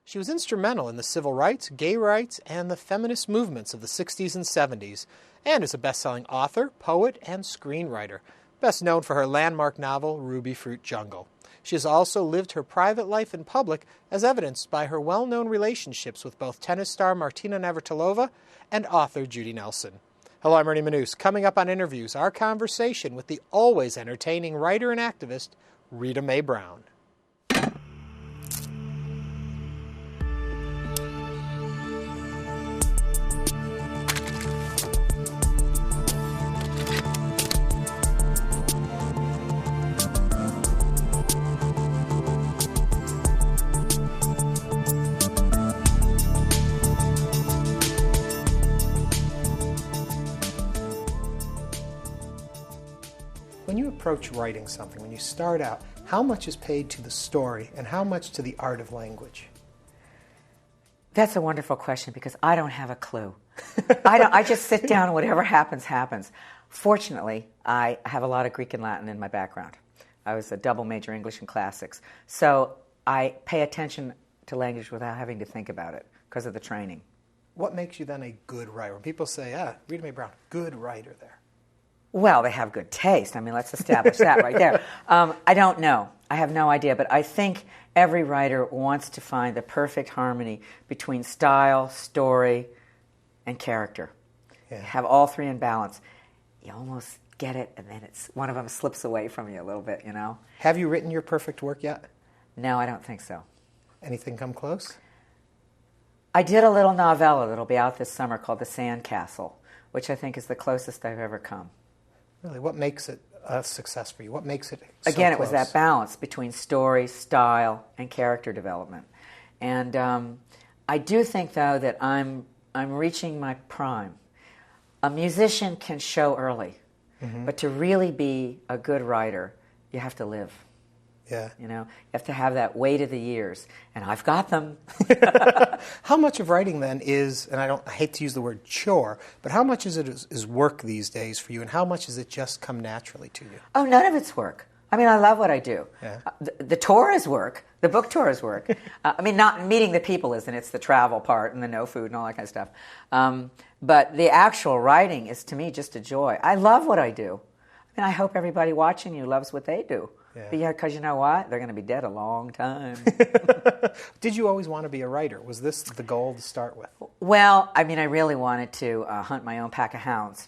She was instrumental in the civil rights, gay rights, and the feminist movements of the 60s and 70s, and is a best-selling author, poet, and screenwriter, best known for her landmark novel, Ruby Fruit Jungle. She has also lived her private life in public, as evidenced by her well-known relationships with both tennis star Martina Navratilova and author Judy Nelson. Hello, I'm Ernie Manouse. Coming up on InnerVIEWS, our conversation with the always entertaining writer and activist, Rita Mae Brown. When you approach writing something, when you start out, how much is paid to the story and how much to the art of language? That's a wonderful question because I don't have a clue. I just sit down and whatever happens, happens. Fortunately, I have a lot of Greek and Latin in my background. I was a double major English and classics. So I pay attention to language without having to think about it because of the training. What makes you then a good writer? When people say, Rita Mae Brown, good writer there. Well, they have good taste. I mean, let's establish that right there. I don't know. I have no idea. But I think every writer wants to find the perfect harmony between style, story, and character. Yeah. Have all three in balance. You almost get it, and then one of them slips away from you a little bit, you know? Have you written your perfect work yet? No, I don't think so. Anything come close? I did a little novella that'll be out this summer called The Sandcastle, which I think is the closest I've ever come. Really, what makes it a success for you? What makes it so Again, close? It was that balance between story, style, and character development. And I do think, though, that I'm reaching my prime. A musician can show early, but to really be a good writer, you have to live. Yeah. You know, you have to have that weight of the years, and I've got them. How much of writing then is, and I hate to use the word chore, but how much is work these days for you, and how much does it just come naturally to you? Oh, none of it's work. I mean, I love what I do. Yeah. The tour is work. The book tour is work. I mean, not meeting the people isn't. It's the travel part and the no food and all that kind of stuff. But the actual writing is, to me, just a joy. I love what I do. And I hope everybody watching you loves what they do. Yeah, because you know what? They're going to be dead a long time. Did you always want to be a writer? Was this the goal to start with? Well, I mean, I really wanted to hunt my own pack of hounds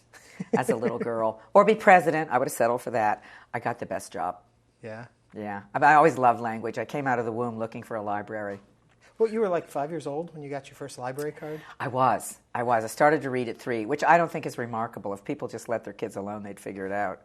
as a little girl. Or be president. I would have settled for that. I got the best job. Yeah? Yeah. I always loved language. I came out of the womb looking for a library. Well, you were like 5 years old when you got your first library card? I was. I started to read at 3, which I don't think is remarkable. If people just let their kids alone, they'd figure it out.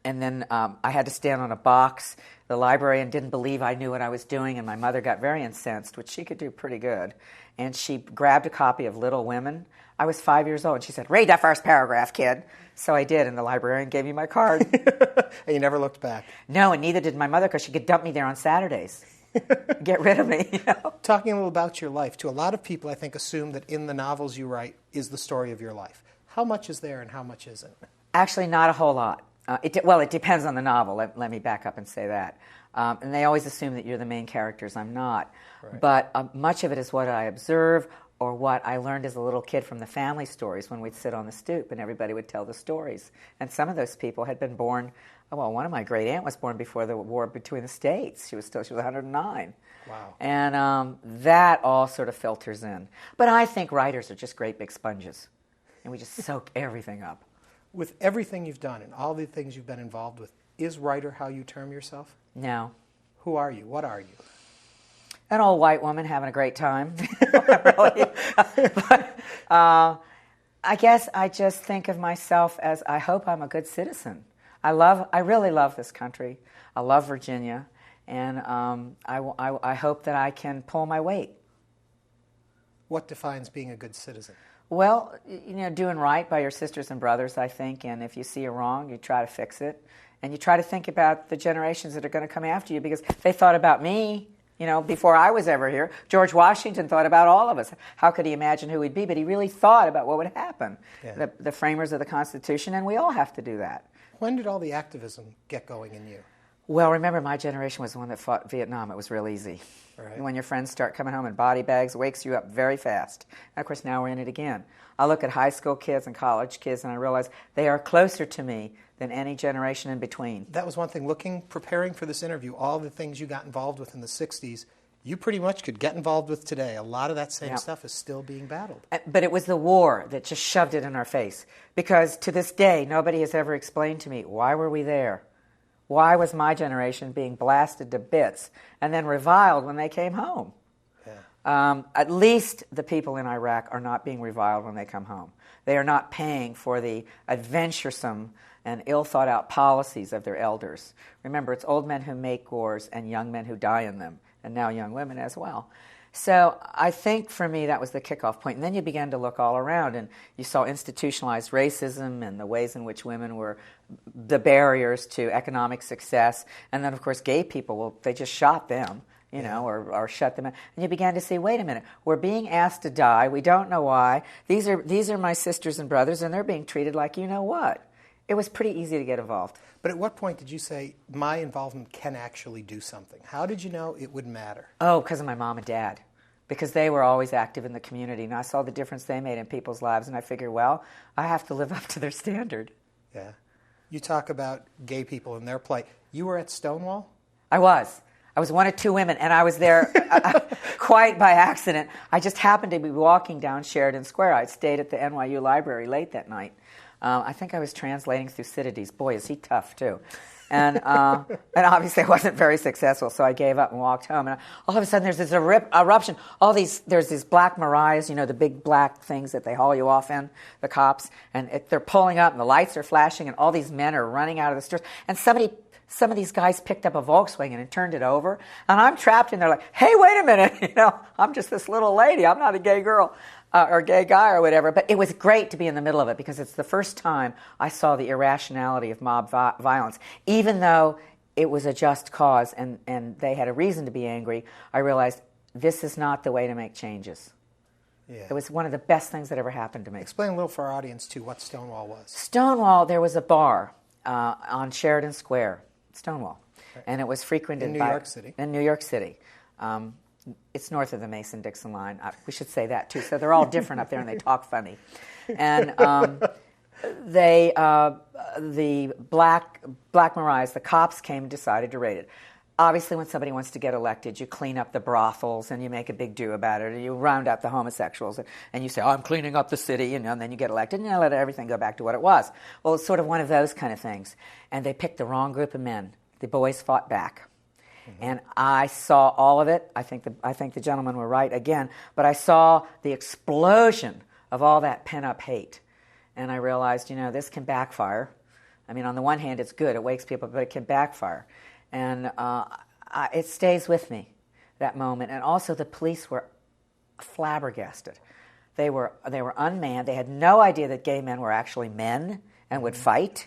And then I had to stand on a box. The librarian didn't believe I knew what I was doing, and my mother got very incensed, which she could do pretty good. And she grabbed a copy of Little Women. I was 5 years old, and she said, "Read that first paragraph, kid." So I did, and the librarian gave me my card. And you never looked back? No, and neither did my mother, because she could dump me there on Saturdays. Get rid of me, you know? Talking a little about your life, too. A lot of people, I think, assume that in the novels you write is the story of your life. How much is there and how much isn't? Actually, not a whole lot. It depends on the novel. Let me back up and say that. And they always assume that you're the main characters. I'm not. Right. But much of it is what I observe or what I learned as a little kid from the family stories when we'd sit on the stoop and everybody would tell the stories. And some of those people had been born, well, one of my great aunt was born before the war between the states. She was 109. Wow. And that all sort of filters in. But I think writers are just great big sponges. And we just soak everything up. With everything you've done and all the things you've been involved with, is writer how you term yourself? No. Who are you? What are you? An old white woman having a great time. Really. But I guess I just think of myself as, I hope I'm a good citizen. I really love this country. I love Virginia. And I hope that I can pull my weight. What defines being a good citizen? Well, you know, doing right by your sisters and brothers, I think, and if you see a wrong, you try to fix it. And you try to think about the generations that are going to come after you, because they thought about me, you know, before I was ever here. George Washington thought about all of us. How could he imagine who we'd be? But he really thought about what would happen. Yeah. The framers of the Constitution, and we all have to do that. When did all the activism get going in you? Well, remember, my generation was the one that fought Vietnam. It was real easy. Right. When your friends start coming home in body bags, it wakes you up very fast. And of course, now we're in it again. I look at high school kids and college kids, and I realize they are closer to me than any generation in between. That was one thing, preparing for this interview, all the things you got involved with in the 60s, you pretty much could get involved with today. A lot of that same stuff is still being battled. But it was the war that just shoved it in our face. Because to this day, nobody has ever explained to me, why were we there? Why was my generation being blasted to bits and then reviled when they came home? Yeah. At least the people in Iraq are not being reviled when they come home. They are not paying for the adventuresome and ill-thought-out policies of their elders. Remember, it's old men who make wars and young men who die in them, and now young women as well. So I think for me that was the kickoff point. And then you began to look all around, and you saw institutionalized racism and the ways in which women were the barriers to economic success. And then, of course, gay people, well, they just shot them, you know, or shut them out. And you began to see, wait a minute, we're being asked to die. We don't know why. These are my sisters and brothers, and they're being treated like you know what. It was pretty easy to get involved. But at what point did you say, my involvement can actually do something? How did you know it would matter? Oh, because of my mom and dad. Because they were always active in the community, and I saw the difference they made in people's lives, and I figured, well, I have to live up to their standard. Yeah. You talk about gay people and their plight. You were at Stonewall? I was one of two women, and I was there quite by accident. I just happened to be walking down Sheridan Square. I stayed at the NYU library late that night. I think I was translating Thucydides. Boy, is he tough, too. And obviously I wasn't very successful, so I gave up and walked home. And all of a sudden there's this eruption. There's these black Mariahs, you know, the big black things that they haul you off in, the cops. And they're pulling up, and the lights are flashing, and all these men are running out of the stores. And some of these guys picked up a Volkswagen and turned it over. And I'm trapped in there like, hey, wait a minute. You know, I'm just this little lady. I'm not a gay girl. Or gay guy or whatever, but it was great to be in the middle of it because it's the first time I saw the irrationality of mob violence. Even though it was a just cause and they had a reason to be angry, I realized this is not the way to make changes. Yeah. It was one of the best things that ever happened to me. Explain a little for our audience, too, what Stonewall was. Stonewall, there was a bar on Sheridan Square, Stonewall, right. And it was frequented in New York City. In New York City. It's north of the Mason-Dixon line. We should say that, too. So they're all different up there, and they talk funny. And the black Mariahs, the cops came and decided to raid it. Obviously, when somebody wants to get elected, you clean up the brothels, and you make a big do about it, and you round up the homosexuals, and you say, I'm cleaning up the city, and then you get elected, and you let everything go back to what it was. Well, it's sort of one of those kind of things. And they picked the wrong group of men. The boys fought back. And I saw all of it. I think the gentlemen were right again. But I saw the explosion of all that pent-up hate. And I realized, you know, this can backfire. I mean, on the one hand, it's good. It wakes people up, but it can backfire. And it stays with me, that moment. And also the police were flabbergasted. They were unmanned. They had no idea that gay men were actually men and would fight.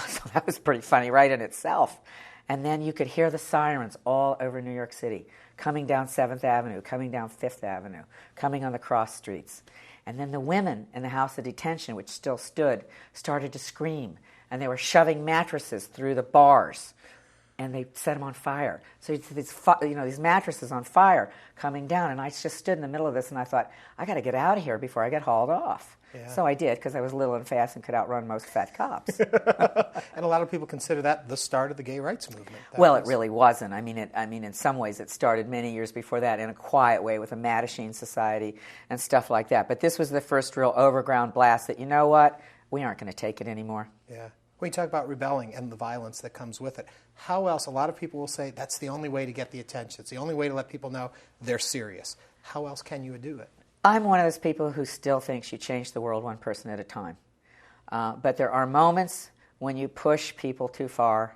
So that was pretty funny right in itself. And then you could hear the sirens all over New York City, coming down 7th Avenue, coming down 5th Avenue, coming on the cross streets. And then the women in the house of detention, which still stood, started to scream. And they were shoving mattresses through the bars. And they set them on fire. So you see these mattresses on fire coming down. And I just stood in the middle of this, and I thought, I got to get out of here before I get hauled off. Yeah. So I did, because I was little and fast and could outrun most fat cops. And a lot of people consider that the start of the gay rights movement. It really wasn't. I mean, in some ways, it started many years before that in a quiet way with a Mattachine Society and stuff like that. But this was the first real overground blast that, you know what, we aren't going to take it anymore. Yeah. When you talk about rebelling and the violence that comes with it, how else? A lot of people will say that's the only way to get the attention. It's the only way to let people know they're serious. How else can you do it? I'm one of those people who still thinks you change the world one person at a time. But there are moments when you push people too far,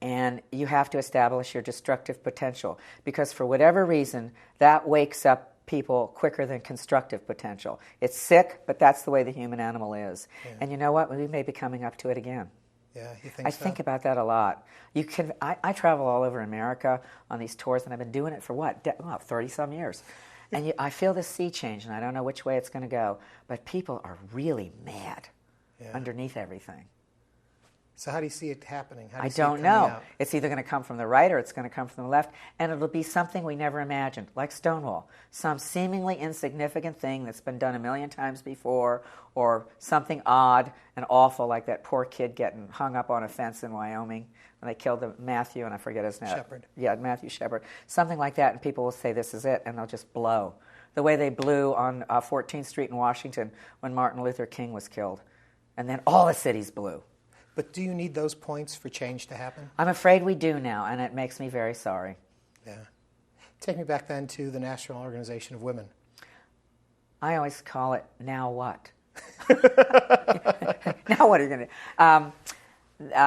and you have to establish your destructive potential. Because for whatever reason, that wakes up people quicker than constructive potential. It's sick, but that's the way the human animal is. Yeah. And you know what? We may be coming up to it again. Yeah, you think I think about that a lot. I travel all over America on these tours, and I've been doing it for 30-some years. And I feel this sea change, and I don't know which way it's going to go. But people are really mad underneath everything. So how do you see it happening? How do I you see it don't coming know. out? It's either going to come from the right or it's going to come from the left, and it'll be something we never imagined, like Stonewall, some seemingly insignificant thing that's been done a million times before, or something odd and awful, like that poor kid getting hung up on a fence in Wyoming when they killed Matthew, and I forget his name. Shepard. Yeah, Matthew Shepard. Something like that, and people will say this is it, and they'll just blow. The way they blew on 14th Street in Washington when Martin Luther King was killed, and then all the cities blew. But do you need those points for change to happen? I'm afraid we do now, and it makes me very sorry. Yeah. Take me back then to the National Organization of Women. I always call it, now what? Now what are you going to do?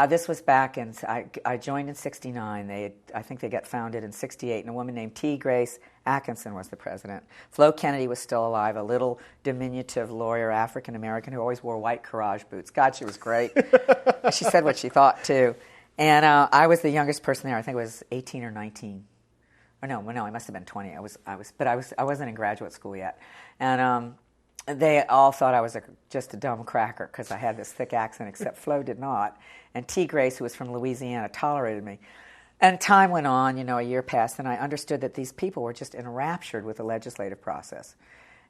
This was back in, I joined in 69. I think they got founded in 68, and a woman named T. Grace Atkinson was the president. Flo Kennedy was still alive, a little diminutive lawyer, African-American, who always wore white Courage boots. God, she was great. She said what she thought, too. And I was the youngest person there. I think I was 18 or 19. Or no, I must have been 20. I wasn't in graduate school yet. And they all thought I was just a dumb cracker because I had this thick accent, except Flo did not. And T. Grace, who was from Louisiana, tolerated me. And time went on, a year passed, and I understood that these people were just enraptured with the legislative process.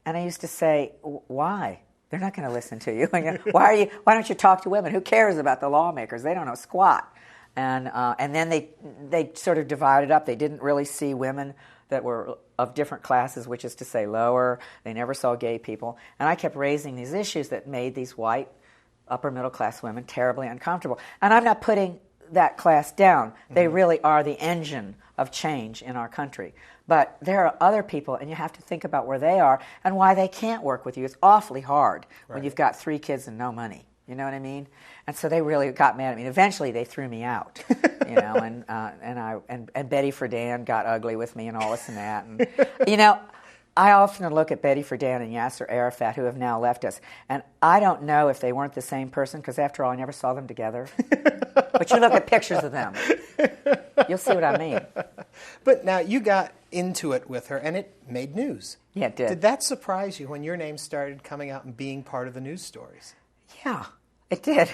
And I used to say, why? They're not going to listen to you. Why don't you talk to women? Who cares about the lawmakers? They don't know squat. And then they sort of divided up. They didn't really see women that were of different classes, which is to say lower. They never saw gay people. And I kept raising these issues that made these white, upper middle class women terribly uncomfortable. And I'm not putting that class down. They really are the engine of change in our country. But there are other people, and you have to think about where they are and why they can't work with you. It's awfully hard when you've got 3 kids and no money. You know what I mean? And so they really got mad at me. Eventually, they threw me out. And Betty Friedan got ugly with me and all this and that. And I often look at Betty Friedan and Yasser Arafat, who have now left us, and I don't know if they weren't the same person, because after all, I never saw them together. But you look at pictures of them, you'll see what I mean. But now you got into it with her, and it made news. Yeah, it did. Did that surprise you when your name started coming out and being part of the news stories? Yeah, it did.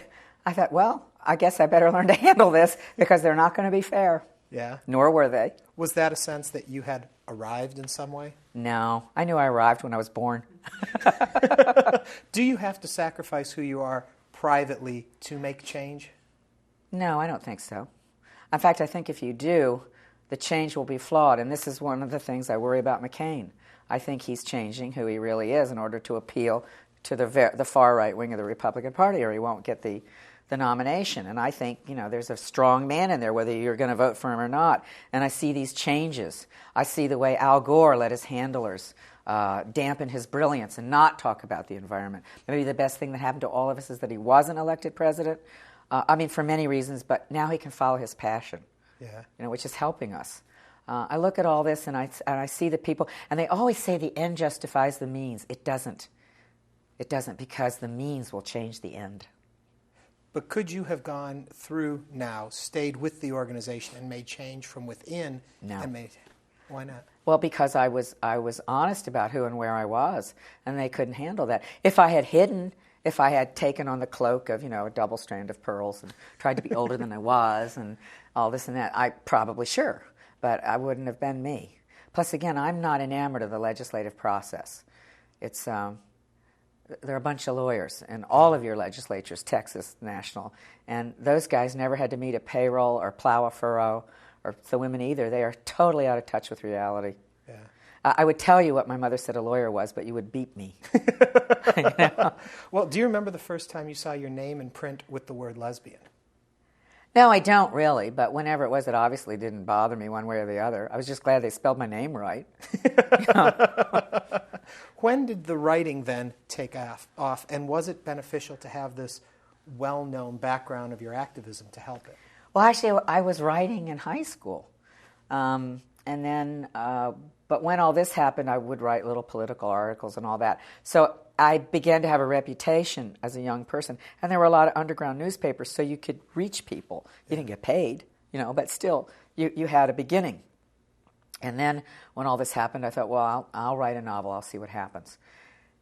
I thought, well, I guess I better learn to handle this, because they're not going to be fair. Yeah. Nor were they. Was that a sense that you had arrived in some way? No. I knew I arrived when I was born. Do you have to sacrifice who you are privately to make change? No, I don't think so. In fact, I think if you do, the change will be flawed. And this is one of the things I worry about McCain. I think he's changing who he really is in order to appeal to the far right wing of the Republican Party, or he won't get the nomination. And I think, there's a strong man in there, whether you're going to vote for him or not. And I see these changes. I see the way Al Gore let his handlers dampen his brilliance and not talk about the environment. Maybe the best thing that happened to all of us is that he wasn't elected president. For many reasons, but now he can follow his passion, which is helping us. I look at all this and I see the people, and they always say the end justifies the means. It doesn't. It doesn't, because the means will change the end. But could you have gone through now, stayed with the organization, and made change from within? No. Why not? Well, because I was honest about who and where I was, and they couldn't handle that. If I had hidden, if I had taken on the cloak of, a double strand of pearls and tried to be older than I was and all this and that, I probably, sure, but I wouldn't have been me. Plus, again, I'm not enamored of the legislative process. It's there are a bunch of lawyers in all of your legislatures, Texas, national, and those guys never had to meet a payroll or plow a furrow, or the women either. They are totally out of touch with reality. Yeah. I would tell you what my mother said a lawyer was, but you would beat me. Well, do you remember the first time you saw your name in print with the word lesbian? No, I don't really, but whenever it was, it obviously didn't bother me one way or the other. I was just glad they spelled my name right. When did the writing then take off, and was it beneficial to have this well-known background of your activism to help it? Well, actually, I was writing in high school. And then, but when all this happened, I would write little political articles and all that. So I began to have a reputation as a young person, and there were a lot of underground newspapers, so you could reach people. You didn't get paid, but still, you had a beginning. And then when all this happened, I thought, well, I'll write a novel. I'll see what happens.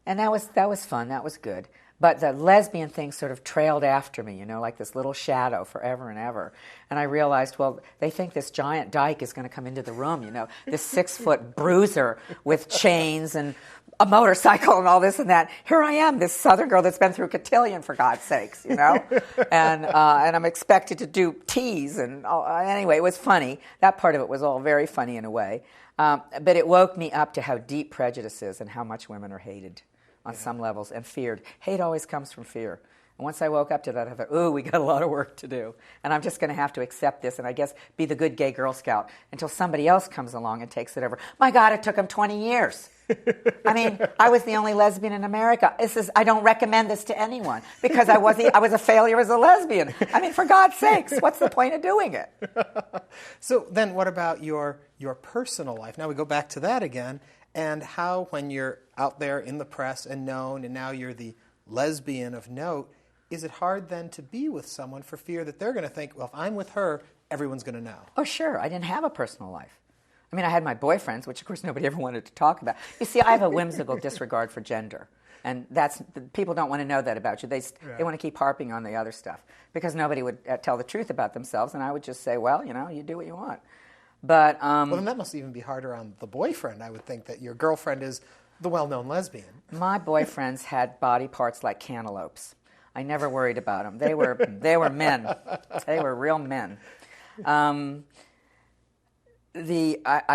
And that was fun. That was good. But the lesbian thing sort of trailed after me, like this little shadow forever and ever. And I realized, well, they think this giant dyke is going to come into the room, this 6-foot bruiser with chains and a motorcycle and all this and that. Here I am, this Southern girl that's been through cotillion, for God's sakes, and I'm expected to do tease. And anyway, it was funny. That part of it was all very funny in a way. But it woke me up to how deep prejudice is and how much women are hated on some levels and feared. Hate always comes from fear. And once I woke up to that, I thought, ooh, we got a lot of work to do. And I'm just going to have to accept this and I guess be the good gay Girl Scout until somebody else comes along and takes it over. My God, it took them 20 years. I mean, I was the only lesbian in America. I don't recommend this to anyone because I was a failure as a lesbian. I mean, for God's sakes, what's the point of doing it? So then what about your personal life? Now we go back to that again. And how, when you're out there in the press and known, and now you're the lesbian of note, is it hard then to be with someone for fear that they're going to think, well, if I'm with her, everyone's going to know? Oh, sure. I didn't have a personal life. I mean, I had my boyfriends, which, of course, nobody ever wanted to talk about. You see, I have a whimsical disregard for gender. And people don't want to know that about you. They want to keep harping on the other stuff because nobody would tell the truth about themselves. And I would just say, well, you do what you want. But well, then that must even be harder on the boyfriend. I would think that your girlfriend is the well-known lesbian. My boyfriends had body parts like cantaloupes. I never worried about them. They were men. They were real men. I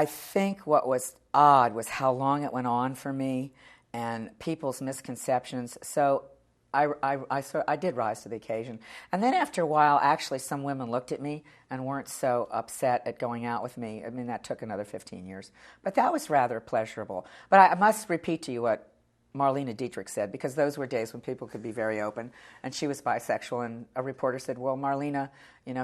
think what was odd was how long it went on for me and people's misconceptions. So I did rise to the occasion. And then after a while, actually, some women looked at me and weren't so upset at going out with me. I mean, that took another 15 years. But that was rather pleasurable. But I must repeat to you what Marlene Dietrich said, because those were days when people could be very open. And she was bisexual, and a reporter said, well, Marlena,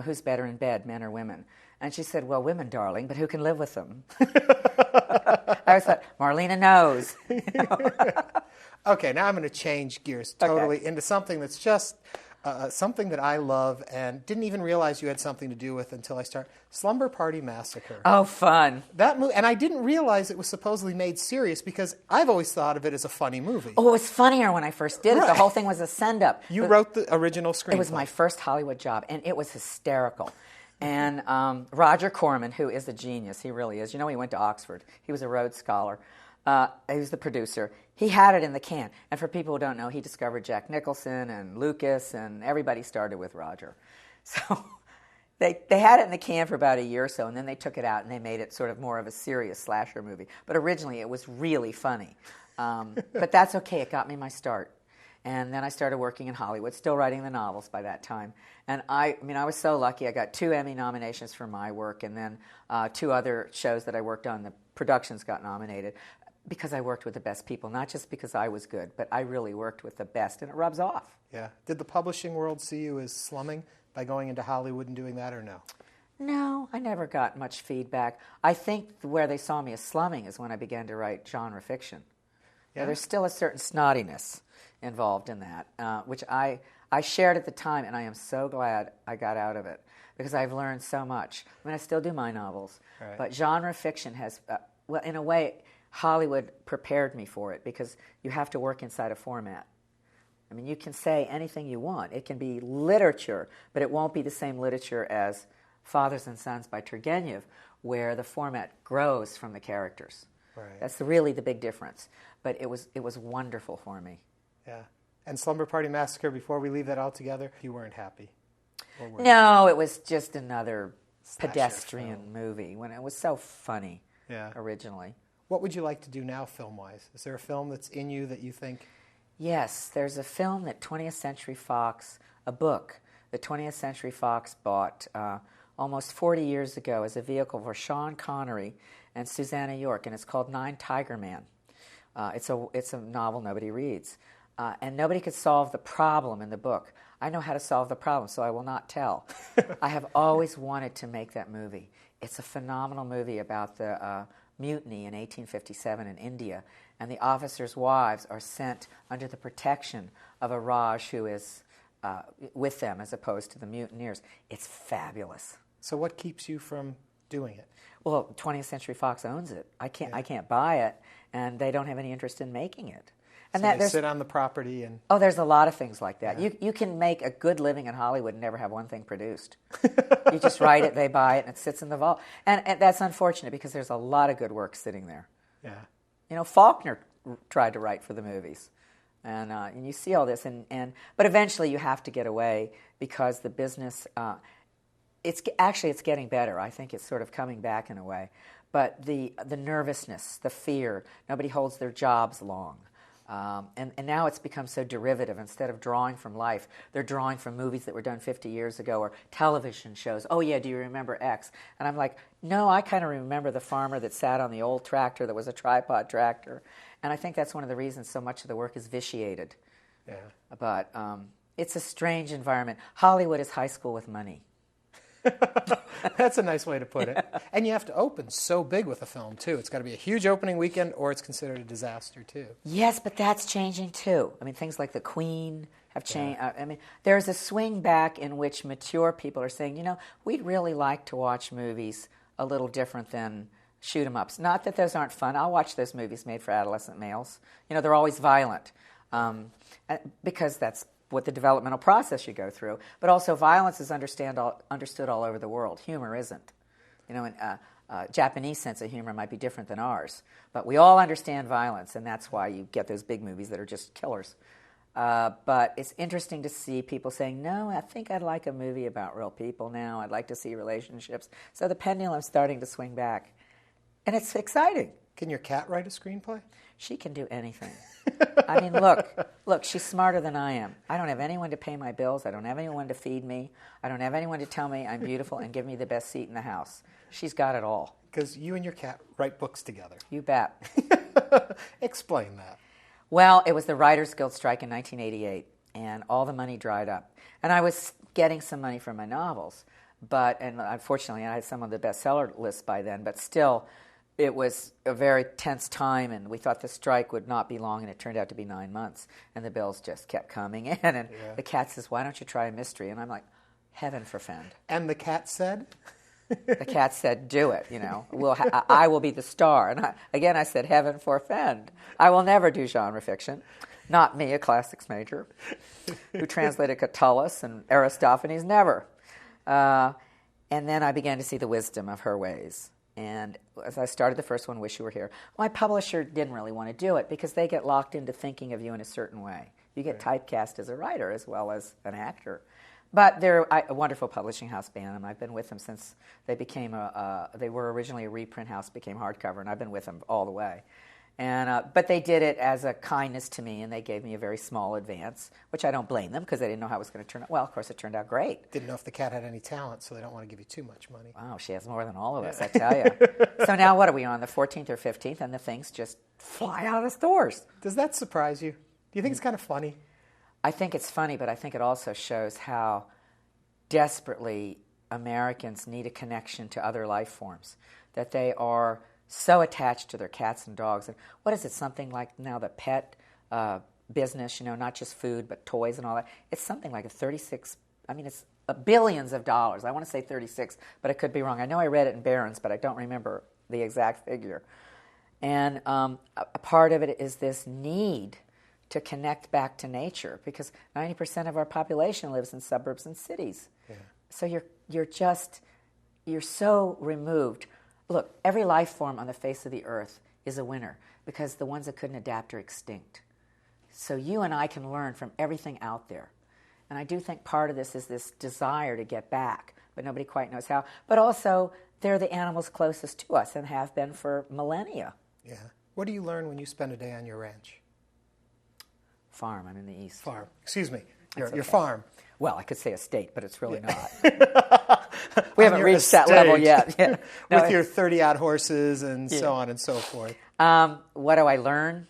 who's better in bed, men or women? And she said, well, women, darling, but who can live with them? I always thought, Marlena knows. Okay, now I'm going to change gears totally into something that's just something that I love and didn't even realize you had something to do with until I started. Slumber Party Massacre. Oh, fun. That movie, and I didn't realize it was supposedly made serious because I've always thought of it as a funny movie. Oh, it was funnier when I first did it. The whole thing was a send-up. You wrote the original screenplay. It was my first Hollywood job, and it was hysterical. And Roger Corman, who is a genius, he really is. He went to Oxford. He was a Rhodes Scholar. He was the producer. He had it in the can. And for people who don't know, he discovered Jack Nicholson and Lucas, and everybody started with Roger. So they had it in the can for about a year or so, and then they took it out and they made it sort of more of a serious slasher movie. But originally it was really funny. But that's okay. It got me my start. And then I started working in Hollywood, still writing the novels by that time. And I was so lucky. I got 2 Emmy nominations for my work, and then 2 other shows that I worked on, the productions got nominated because I worked with the best people, not just because I was good, but I really worked with the best, and it rubs off. Yeah. Did the publishing world see you as slumming by going into Hollywood and doing that, or no? No, I never got much feedback. I think where they saw me as slumming is when I began to write genre fiction. Yeah. There's still a certain snottiness involved in that, which I shared at the time, and I am so glad I got out of it because I've learned so much. I mean, I still do my novels, but genre fiction has, well, in a way, Hollywood prepared me for it because you have to work inside a format. I mean, you can say anything you want. It can be literature, but it won't be the same literature as Fathers and Sons by Turgenev, where the format grows from the characters. Right. That's really the big difference. But it was wonderful for me. Yeah. And Slumber Party Massacre, before we leave that altogether, you weren't happy? No, it was just another pedestrian movie when it was so funny originally. What would you like to do now film-wise? Is there a film that's in you that you think? Yes, there's a film that 20th Century Fox, a book that 20th Century Fox bought almost 40 years ago as a vehicle for Sean Connery and Susanna York, and it's called Nine Tiger Man. It's a novel nobody reads. And nobody could solve the problem in the book. I know how to solve the problem, so I will not tell. I have always wanted to make that movie. It's a phenomenal movie about the mutiny in 1857 in India, and the officers' wives are sent under the protection of a Raj who is with them as opposed to the mutineers. It's fabulous. So what keeps you from doing it? Well, 20th Century Fox owns it. I can't buy it, and they don't have any interest in making it. And so they sit on the property and... Oh, there's a lot of things like that. You can make a good living in Hollywood and never have one thing produced. You just write it, they buy it, and it sits in the vault. And that's unfortunate because there's a lot of good work sitting there. Yeah. You know, Faulkner tried to write for the movies. And you see all this. But eventually you have to get away because the business... It's getting better. I think it's sort of coming back in a way. But the nervousness, the fear, nobody holds their jobs long. And now it's become so derivative. Instead of drawing from life, they're drawing from movies that were done 50 years ago or television shows. Oh, yeah, do you remember X? And I'm like, no, I kind of remember the farmer that sat on the old tractor that was a tripod tractor. And I think that's one of the reasons so much of the work is vitiated. Yeah. But it's a strange environment. Hollywood is high school with money. That's a nice way to put it. And you have to open so big with a film, too. It's got to be a huge opening weekend or it's considered a disaster, too. Yes, but that's changing, too. I mean, things like The Queen have changed. I mean, there's a swing back in which mature people are saying, you know, we'd really like to watch movies a little different than shoot-em-ups. Not that those aren't fun. I'll watch those movies made for adolescent males. You know, they're always violent because that's what the developmental process you go through. But also violence is understood all over the world. Humor isn't. You know, Japanese sense of humor might be different than ours. But we all understand violence, and that's why you get those big movies that are just killers. But it's interesting to see people saying, no, I think I'd like a movie about real people now. I'd like to see relationships. So the pendulum's starting to swing back. And it's exciting. Can your cat write a screenplay? She can do anything. I mean, look, she's smarter than I am. I don't have anyone to pay my bills. I don't have anyone to feed me. I don't have anyone to tell me I'm beautiful and give me the best seat in the house. She's got it all. Because you and your cat write books together. You bet. Explain that. Well, it was the Writers Guild strike in 1988, and all the money dried up. And I was getting some money from my novels, and unfortunately I had some of the bestseller lists by then, but still... It was a very tense time, and we thought the strike would not be long, and it turned out to be 9 months, and the bills just kept coming in. And the cat says, why don't you try a mystery? And I'm like, heaven forfend. And the cat said? The cat said, do it, you know. I will be the star. And I said, heaven forfend. I will never do genre fiction. Not me, a classics major, who translated Catullus and Aristophanes, never. And then I began to see the wisdom of her ways. And as I started the first one, Wish You Were Here, my publisher didn't really want to do it because they get locked into thinking of you in a certain way. You get typecast as a writer as well as an actor. But they're a wonderful publishing house, Bantam. I've been with them since they became they were originally a reprint house, became hardcover, and I've been with them all the way. And but they did it as a kindness to me, and they gave me a very small advance, which I don't blame them because they didn't know how it was going to turn out. Well, of course, it turned out great. Didn't know if the cat had any talent, so they don't want to give you too much money. Wow, she has more than all of us, I tell you. So now what are we on, the 14th or 15th, and the things just fly out of the stores. Does that surprise you? Do you think it's kind of funny? I think it's funny, but I think it also shows how desperately Americans need a connection to other life forms, that they are so attached to their cats and dogs. And what is it, something like now the pet business, you know, not just food, but toys and all that. It's something like it's billions of dollars. I want to say 36, but I could be wrong. I know I read it in Barron's, but I don't remember the exact figure. And a part of it is this need to connect back to nature because 90% of our population lives in suburbs and cities. Yeah. So you're so removed. Look, every life form on the face of the earth is a winner because the ones that couldn't adapt are extinct. So you and I can learn from everything out there. And I do think part of this is this desire to get back, but nobody quite knows how. But also, they're the animals closest to us and have been for millennia. Yeah. What do you learn when you spend a day on your ranch? Farm. I'm in the east. Farm. Excuse me. Your farm. Well, I could say estate, but it's really not. We haven't reached that level yet. Yeah. No, with your 30-odd horses and so on and so forth. What do I learn?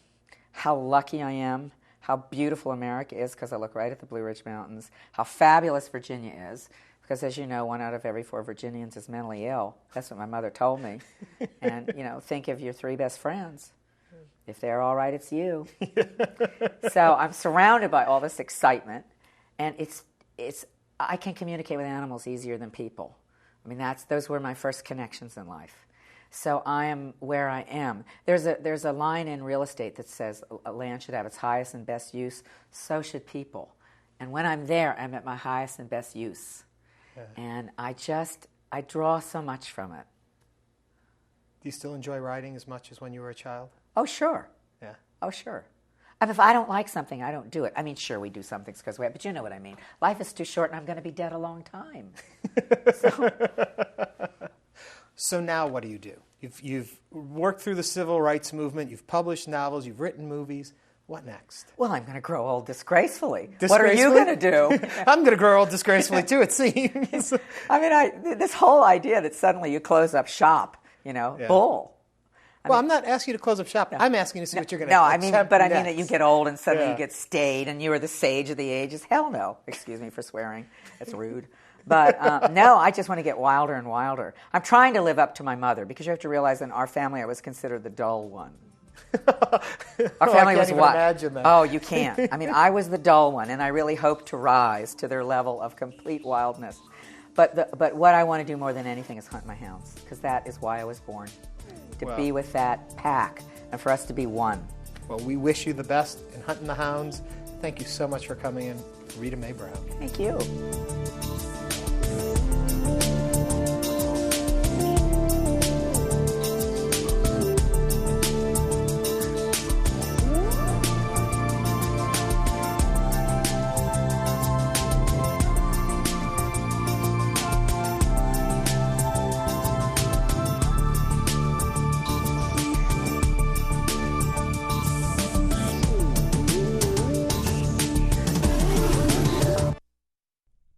How lucky I am. How beautiful America is because I look right at the Blue Ridge Mountains. How fabulous Virginia is because, as you know, 1 out of every 4 Virginians is mentally ill. That's what my mother told me. And, you know, think of your 3 best friends. If they're all right, it's you. So I'm surrounded by all this excitement, and I can communicate with animals easier than people. I mean, those were my first connections in life. So I am where I am. There's a line in real estate that says land should have its highest and best use. So should people. And when I'm there, I'm at my highest and best use. Yeah. And I draw so much from it. Do you still enjoy writing as much as when you were a child? Oh, sure. Yeah. Oh, sure. I mean, if I don't like something, I don't do it. I mean, sure, we do some things because but you know what I mean. Life is too short, and I'm going to be dead a long time. So now what do you do? You've worked through the civil rights movement. You've published novels. You've written movies. What next? Well, I'm going to grow old disgracefully. What are you going to do? I'm going to grow old disgracefully, too, it seems. I mean, this whole idea that suddenly you close up shop, bull. I'm not asking you to close up shop. No. I'm asking you to see what you're going to do. No, I mean that you get old and suddenly you get staid and you are the sage of the ages. Hell no. Excuse me for swearing. That's rude. But no, I just want to get wilder and wilder. I'm trying to live up to my mother because you have to realize in our family I was considered the dull one. Our family was what? Imagine that. Oh, you can't. I mean, I was the dull one, and I really hope to rise to their level of complete wildness. But what I want to do more than anything is hunt my hounds because that is why I was born. To be with that pack and for us to be one. Well, we wish you the best in hunting the hounds. Thank you so much for coming in, Rita Mae Brown. Thank you.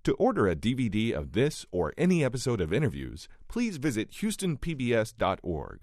To order a DVD of this or any episode of InnerVIEWS, please visit HoustonPBS.org.